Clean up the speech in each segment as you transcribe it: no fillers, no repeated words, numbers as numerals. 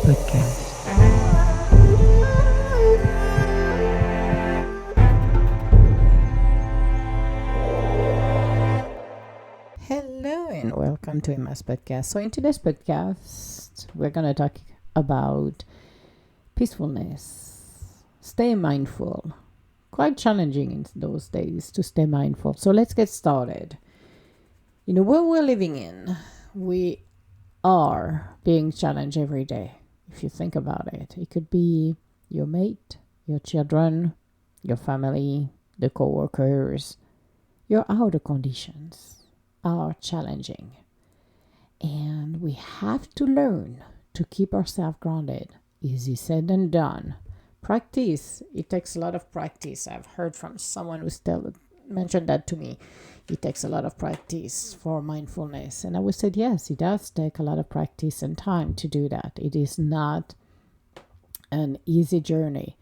podcast. Hello and welcome to Emma's podcast. So, in today's podcast, we're going to talk about peacefulness, stay mindful. Quite challenging in those days to stay mindful. So, let's get started. In the world we're living in, we are being challenged every day. If you think about it, it could be your mate, your children, your family, the co-workers. Your outer conditions are challenging, and we have to learn to keep ourselves grounded. Easy said than done. Practice, it takes a lot of practice. I've heard from someone who still mentioned that to me. It takes a lot of practice for mindfulness. And I would say, yes, it does take a lot of practice and time to do that. It is not an easy journey.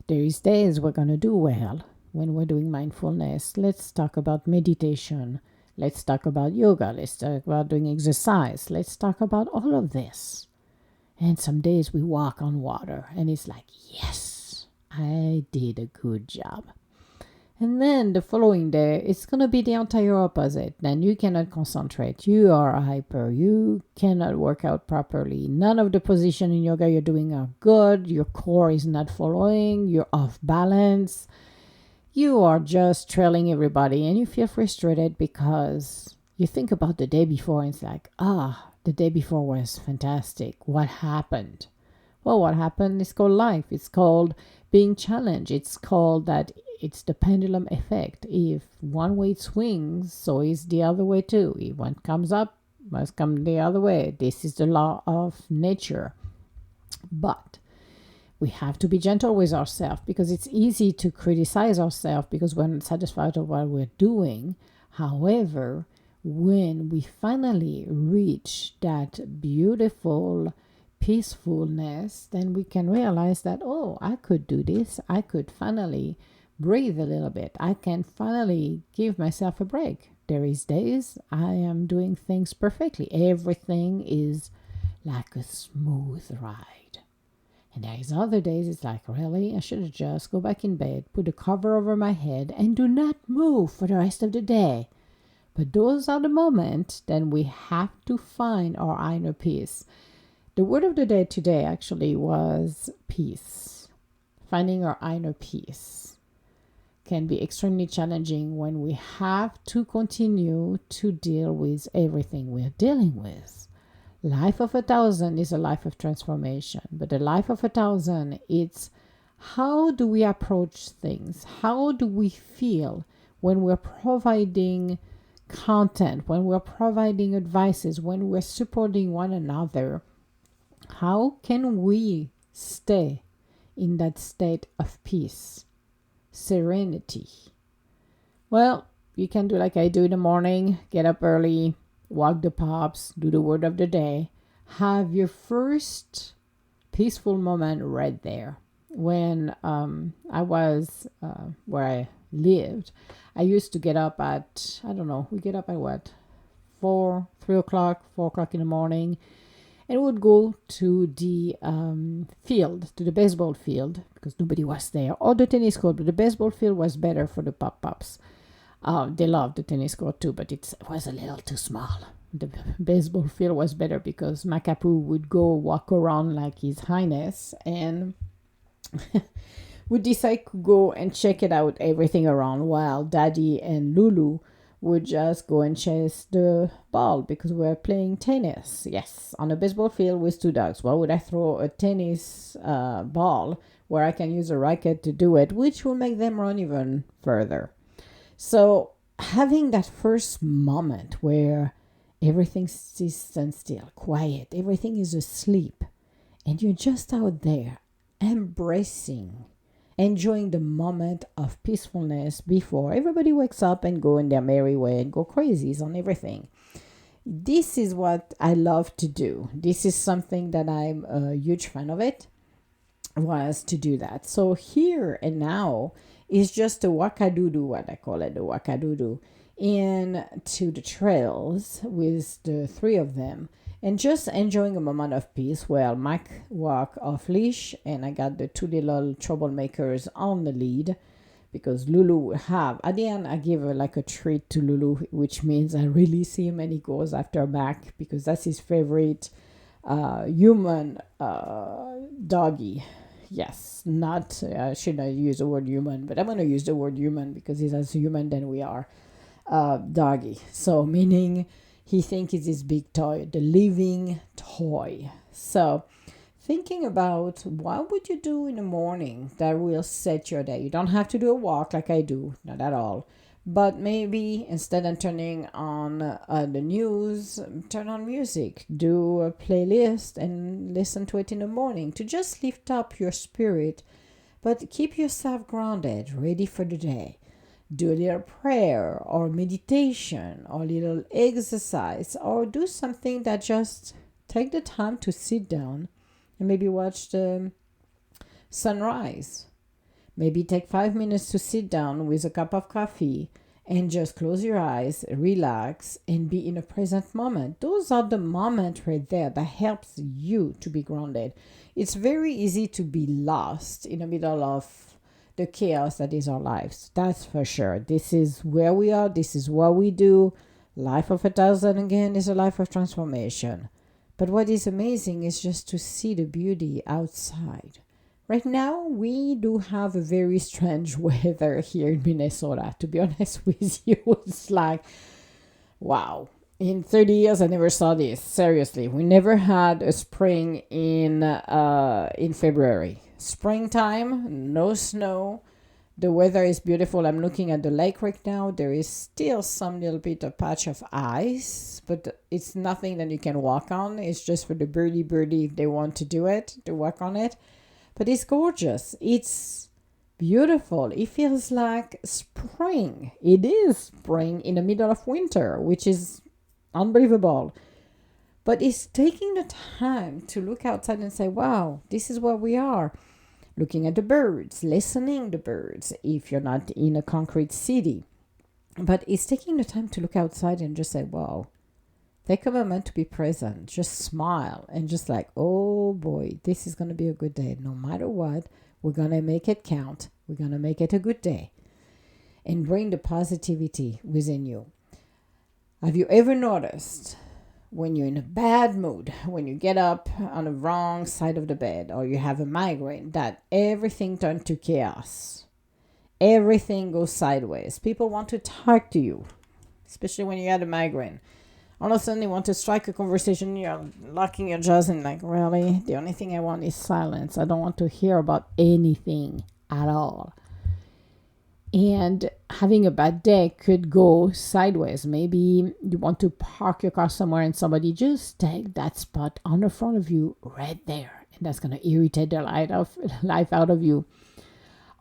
There is days we're going to do well when we're doing mindfulness. Let's talk about meditation. Let's talk about yoga. Let's talk about doing exercise. Let's talk about all of this. And some days we walk on water and it's like, yes, I did a good job. And then the following day, it's going to be the entire opposite. Then you cannot concentrate. You are hyper. You cannot work out properly. None of the position in yoga you're doing are good. Your core is not following. You're off balance. You are just trailing everybody. And you feel frustrated because you think about the day before and it's like, the day before was fantastic. What happened? Well, what happened is called life. It's called being challenged. It's called that it's the pendulum effect. If one way swings, so is the other way too. If one comes up, must come the other way. This is the law of nature. But we have to be gentle with ourselves because it's easy to criticize ourselves because we're not satisfied with what we're doing. However, when we finally reach that beautiful peacefulness, then we can realize that, I could do this. I could finally breathe a little bit. I can finally give myself a break. There is days I am doing things perfectly. Everything is like a smooth ride. And there is other days it's like, really? I should just go back in bed, put a cover over my head, and do not move for the rest of the day. But those are the moments then we have to find our inner peace. The word of the day today actually was peace. Finding our inner peace can be extremely challenging when we have to continue to deal with everything we're dealing with. Life of 1,000 is a life of transformation, but the life of 1,000, it's how do we approach things? How do we feel when we're providing content, when we're providing advices, when we're supporting one another? How can we stay in that state of peace, serenity? Well, you can do like I do in the morning, get up early, walk the pups, do the word of the day, have your first peaceful moment right there. When I was where I lived, I used to get up at, we get up at what? 3 o'clock, 4 o'clock in the morning, and would go to the field, to the baseball field, because nobody was there, or the tennis court, but the baseball field was better for the pups. They loved the tennis court too, but it was a little too small. The baseball field was better because Makapu would go walk around like His Highness and would decide to go and check it out, everything around, while Daddy and Lulu would just go and chase the ball because we're playing tennis. Yes, on a baseball field with two dogs. Why would I throw a tennis ball where I can use a racket to do it, which will make them run even further? So having that first moment where everything is still, quiet, everything is asleep, and you're just out there embracing, enjoying the moment of peacefulness before everybody wakes up and go in their merry way and go crazies on everything. This is what I love to do. This is something that I'm a huge fan of it, was to do that. So here and now is just a wakadudu, what I call it, the wakadudu, into the trails with the three of them. and just enjoying a moment of peace while Mac walk off leash and I got the two little troublemakers on the lead because Lulu will have, at the end I give her like a treat to Lulu, which means I release him and he goes after Mac because that's his favorite human doggy. Yes, not, I shouldn't use the word human, but I'm going to use the word human because he's as human than we are. Doggy. So, meaning he thinks it's his big toy, the living toy. So, thinking about what would you do in the morning that will set your day. You don't have to do a walk like I do, not at all. But maybe instead of turning on the news, turn on music, do a playlist and listen to it in the morning to just lift up your spirit, but keep yourself grounded, ready for the day. Do a little prayer or meditation or a little exercise or do something that just take the time to sit down and maybe watch the sunrise. Maybe take 5 minutes to sit down with a cup of coffee and just close your eyes, relax, and be in a present moment. Those are the moments right there that helps you to be grounded. It's very easy to be lost in the middle of the chaos that is our lives. That's for sure. This is where we are. This is what we do. Life of 1,000 again is a life of transformation. But what is amazing is just to see the beauty outside. Right now, we do have a very strange weather here in Minnesota. To be honest with you, it's like, wow. In 30 years, I never saw this. Seriously, we never had a spring in February. Springtime, no snow. The weather is beautiful. I'm looking at the lake right now. There is still some little bit of patch of ice, but it's nothing that you can walk on. It's just for the birdie if they want to do it, to walk on it. But it's gorgeous. It's beautiful. It feels like spring. It is spring in the middle of winter, which is unbelievable. But it's taking the time to look outside and say, wow, this is where we are. Looking at the birds, listening to birds if you're not in a concrete city. But it's taking the time to look outside and just say, wow, take a moment to be present. Just smile and just like, oh boy, this is going to be a good day. No matter what, we're going to make it count. We're going to make it a good day. And bring the positivity within you. Have you ever noticed when you're in a bad mood, when you get up on the wrong side of the bed or you have a migraine, that everything turns to chaos? Everything goes sideways. People want to talk to you, especially when you had a migraine. All of a sudden, they want to strike a conversation. You're locking your jaws and like, really? The only thing I want is silence. I don't want to hear about anything at all. And having a bad day could go sideways. Maybe you want to park your car somewhere and somebody just take that spot on the front of you right there. And that's going to irritate the life out of you.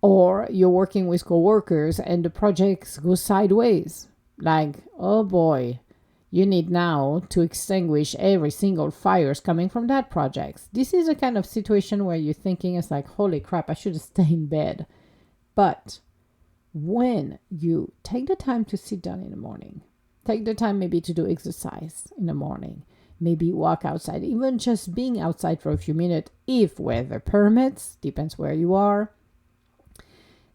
Or you're working with coworkers and the projects go sideways. Like, oh boy, you need now to extinguish every single fires coming from that project. This is a kind of situation where you're thinking it's like, holy crap, I should have stayed in bed. But when you take the time to sit down in the morning, take the time maybe to do exercise in the morning, maybe walk outside, even just being outside for a few minutes, if weather permits, depends where you are,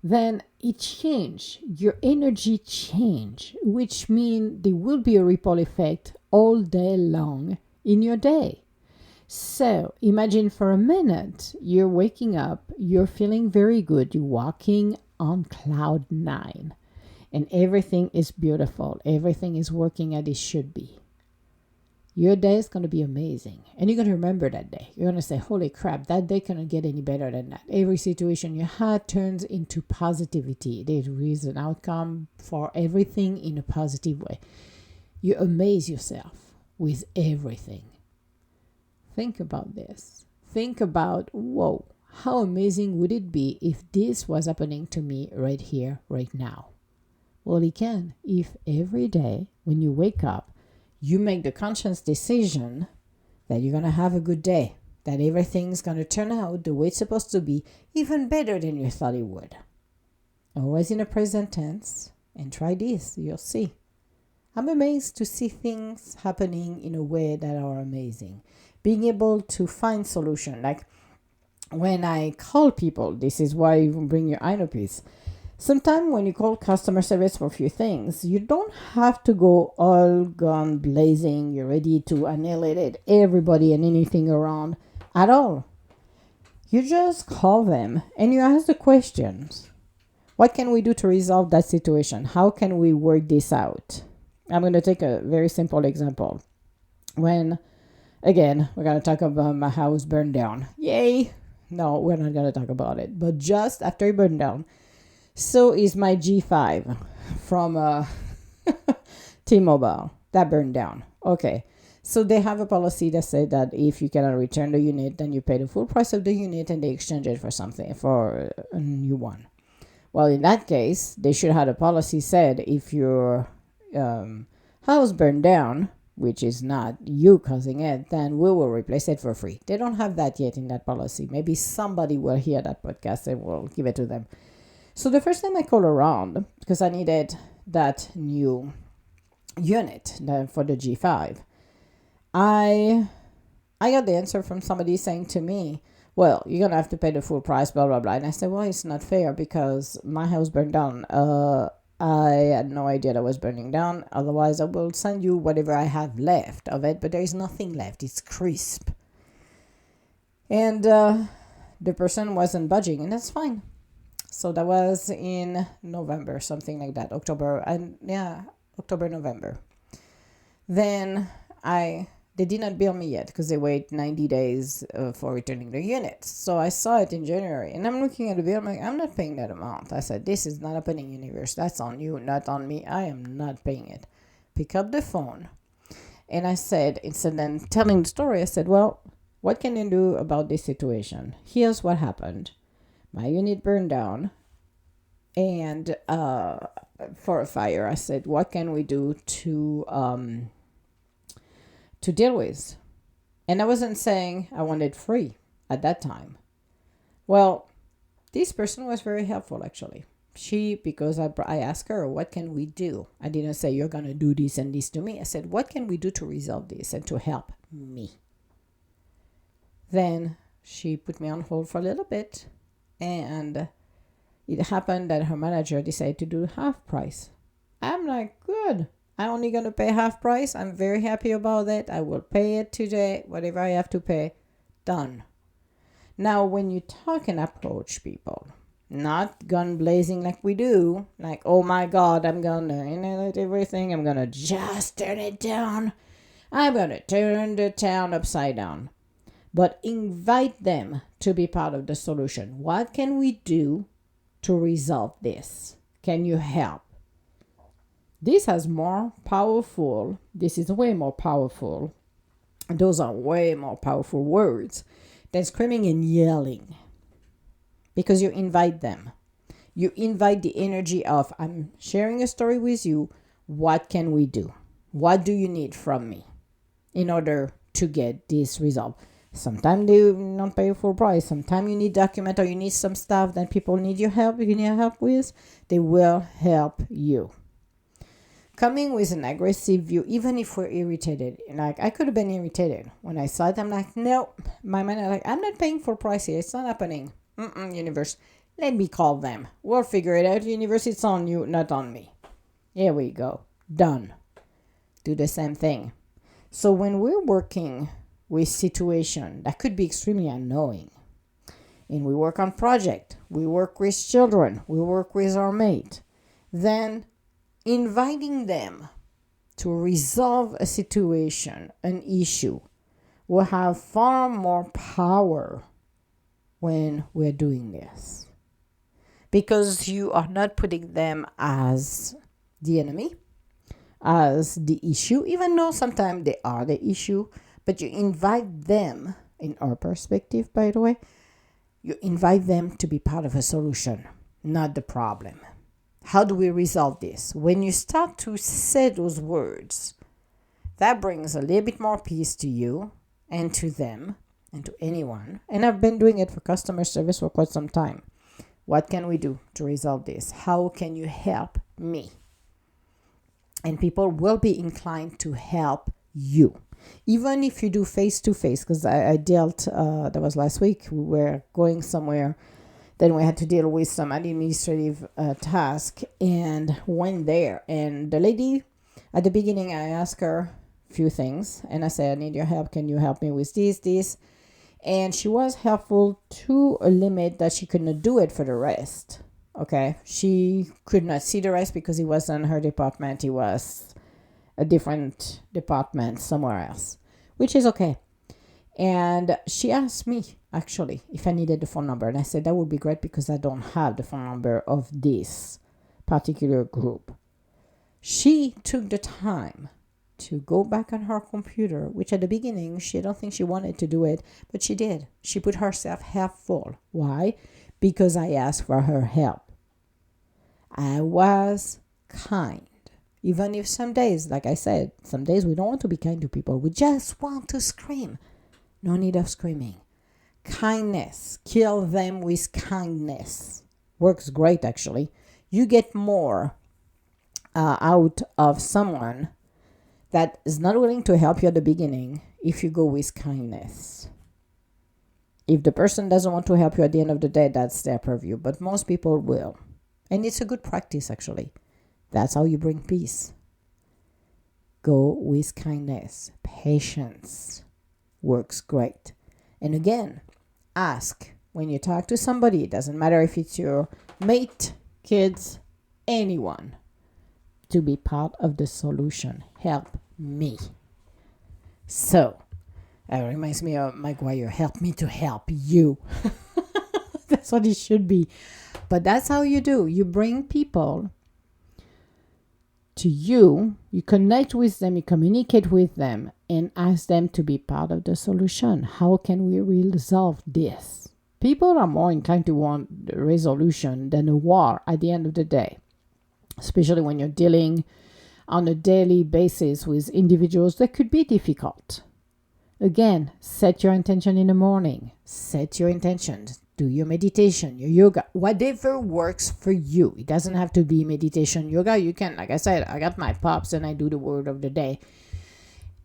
then it change, your energy change, which means there will be a ripple effect all day long in your day. So imagine for a minute, you're waking up, you're feeling very good, you're walking on cloud 9 and everything is beautiful. Everything is working as it should be. Your day is going to be amazing. And you're going to remember that day. You're going to say, holy crap, that day cannot get any better than that. Every situation you had turns into positivity. There is an outcome for everything in a positive way. You amaze yourself with everything. Think about this. Think about, whoa, how amazing would it be if this was happening to me right here, right now? Well, it can. If every day when you wake up, you make the conscious decision that you're going to have a good day, that everything's going to turn out the way it's supposed to be, even better than you thought it would. Always in the present tense, and try this, you'll see. I'm amazed to see things happening in a way that are amazing. Being able to find solution, like when I call people, this is why you bring your eyepiece. Sometimes when you call customer service for a few things, you don't have to go all gun blazing. You're ready to annihilate everybody and anything around at all. You just call them and you ask the questions. What can we do to resolve that situation? How can we work this out? I'm going to take a very simple example. When, again, we're going to talk about my house burned down. Yay! No, we're not going to talk about it. But just after it burned down, so is my G5 from T-Mobile. That burned down. Okay. So they have a policy that said that if you cannot return the unit, then you pay the full price of the unit and they exchange it for something, for a new one. Well, in that case, they should have a policy said if your house burned down, which is not you causing it, then we will replace it for free. They don't have that yet in that policy. Maybe somebody will hear that podcast and will give it to them. So the first time I called around, because I needed that new unit for the G5, I got the answer from somebody saying to me, well, you're going to have to pay the full price, blah, blah, blah. And I said, well, it's not fair because my house burned down. I had no idea that was burning down. Otherwise, I will send you whatever I have left of it. But there is nothing left. It's crisp. And the person wasn't budging, and that's fine. So that was in November, something like that. October, November. Then they did not bill me yet because they wait 90 days for returning the unit. So I saw it in January and I'm looking at the bill. I'm like, I'm not paying that amount. I said, this is not happening, universe. That's on you, not on me. I am not paying it. Pick up the phone. And I said, instead of telling the story, I said, well, what can you do about this situation? Here's what happened. My unit burned down and for a fire. I said, what can we do to deal with? And I wasn't saying I wanted free at that time. Well, this person was very helpful actually. Because I asked her, what can we do? I didn't say you're going to do this and this to me. I said, what can we do to resolve this and to help me? Then she put me on hold for a little bit and it happened that her manager decided to do half price. I'm like, good. I'm only going to pay half price. I'm very happy about it. I will pay it today. Whatever I have to pay, done. Now, when you talk and approach people, not gun blazing like we do, like, oh my God, I'm going to annihilate everything. I'm going to just turn it down. I'm going to turn the town upside down. But invite them to be part of the solution. What can we do to resolve this? Can you help? This is way more powerful. Those are way more powerful words than screaming and yelling. Because you invite them. You invite the energy of, I'm sharing a story with you. What can we do? What do you need from me in order to get this resolved? Sometimes they will not pay full price. Sometimes you need document or you need some stuff that people need your help. You need help with. They will help you. Coming with an aggressive view, even if we're irritated, like I could have been irritated when I saw it. I'm like, no, my mind, like, I'm not paying full price here. It's not happening. Universe, let me call them. We'll figure it out. Universe, it's on you, not on me. Here we go. Done. Do the same thing. So when we're working with situation that could be extremely annoying, and we work on project, we work with children, we work with our mate, then inviting them to resolve a situation, an issue, will have far more power when we're doing this. Because you are not putting them as the enemy, as the issue, even though sometimes they are the issue, but you invite them, in our perspective, by the way, you invite them to be part of a solution, not the problem. How do we resolve this? When you start to say those words, that brings a little bit more peace to you and to them and to anyone. And I've been doing it for customer service for quite some time. What can we do to resolve this? How can you help me? and people will be inclined to help you. Even if you do face to face, because I dealt, that was last week, we were going somewhere, then we had to deal with some administrative task and went there. And the lady, at the beginning, I asked her a few things and I said, I need your help. Can you help me with this? And she was helpful to a limit that she could not do it for the rest. Okay. She could not see the rest because it wasn't her department. It was a different department somewhere else, which is okay. And she asked me actually if I needed the phone number. And I said, that would be great because I don't have the phone number of this particular group. She took the time to go back on her computer, which at the beginning, she don't think she wanted to do it, but she did. She put herself half full. Why? Because I asked for her help. I was kind. Even if some days, like I said, some days we don't want to be kind to people. We just want to scream. No need of screaming. Kindness. Kill them with kindness. Works great, actually. You get more out of someone that is not willing to help you at the beginning if you go with kindness. If the person doesn't want to help you at the end of the day, that's their purview. But most people will. And it's a good practice, actually. That's how you bring peace. Go with kindness. Patience works great. And again, ask when you talk to somebody. It doesn't matter if it's your mate, kids, anyone, to be part of the solution. Help me. So, it reminds me of Maguire. Help me to help you. That's what it should be. But that's how you do. You bring people to you, you connect with them, you communicate with them, and ask them to be part of the solution. How can we resolve this? People are more inclined to want a resolution than a war at the end of the day, especially when you're dealing on a daily basis with individuals that could be difficult. Again, set your intention in the morning. Set your intentions. Do your meditation, your yoga, whatever works for you. It doesn't have to be meditation, yoga. You can, like I said, I got my pops and I do the word of the day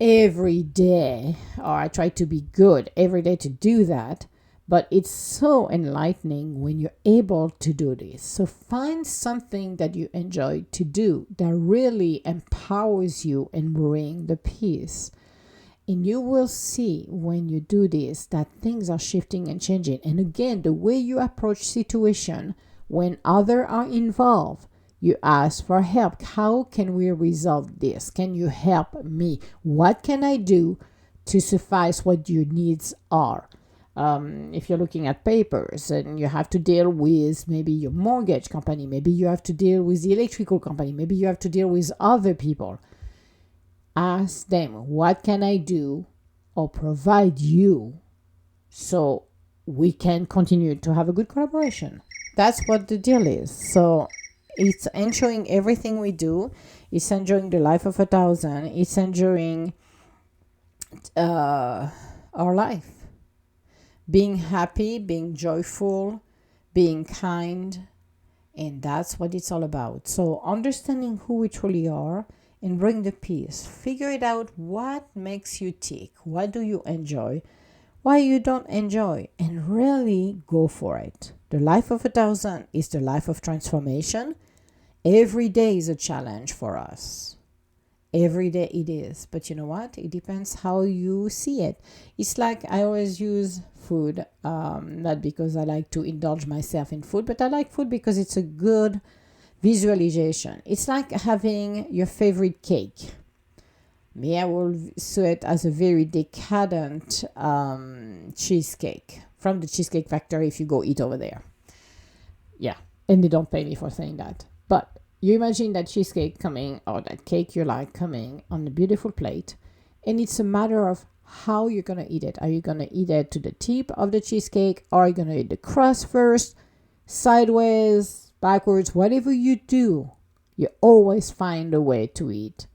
every day, or I try to be good every day to do that. But it's so enlightening when you're able to do this. So find something that you enjoy to do that really empowers you and bring the peace. And you will see when you do this that things are shifting and changing. And again, the way you approach situation when others are involved, you ask for help. How can we resolve this? Can you help me? What can I do to suffice what your needs are? If you're looking at papers and you have to deal with maybe your mortgage company, maybe you have to deal with the electrical company, maybe you have to deal with other people. Ask them, what can I do or provide you so we can continue to have a good collaboration? That's what the deal is. So it's enjoying everything we do. It's enjoying the life of 1,000. It's enjoying our life. Being happy, being joyful, being kind. And that's what it's all about. So understanding who we truly are and bring the peace. Figure it out. What makes you tick? What do you enjoy? Why you don't enjoy? And really go for it. The life of 1,000 is the life of transformation. Every day is a challenge for us. Every day it is. But you know what? It depends how you see it. It's like I always use food, not because I like to indulge myself in food, but I like food because it's a good visualization. It's like having your favorite cake. Me, I will see it as a very decadent cheesecake from the Cheesecake Factory if you go eat over there. Yeah, and they don't pay me for saying that. But you imagine that cheesecake coming, or that cake you like coming on a beautiful plate, and it's a matter of how you're going to eat it. Are you going to eat it to the tip of the cheesecake, or are you going to eat the crust first, sideways, backwards? Whatever you do, you always find a way to eat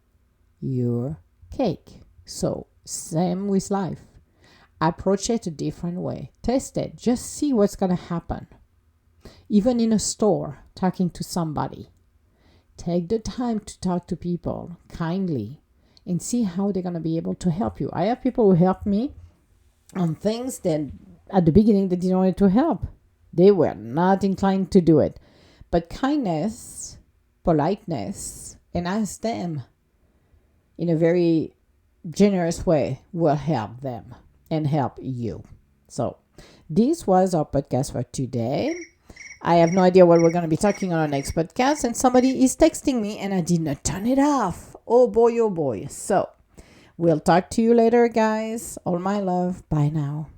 your cake. So same with life. Approach it a different way. Test it. Just see what's going to happen. Even in a store, talking to somebody, Take the time to talk to people kindly and see how they're going to be able to help you. I have people who help me on things that at the beginning they didn't want to help. They were not inclined to do it. But kindness, politeness, and ask them in a very generous way will help them and help you. So, this was our podcast for today. I have no idea what we're going to be talking on our next podcast, and somebody is texting me and I did not turn it off. Oh boy, oh boy. So, we'll talk to you later, guys. All my love. Bye now.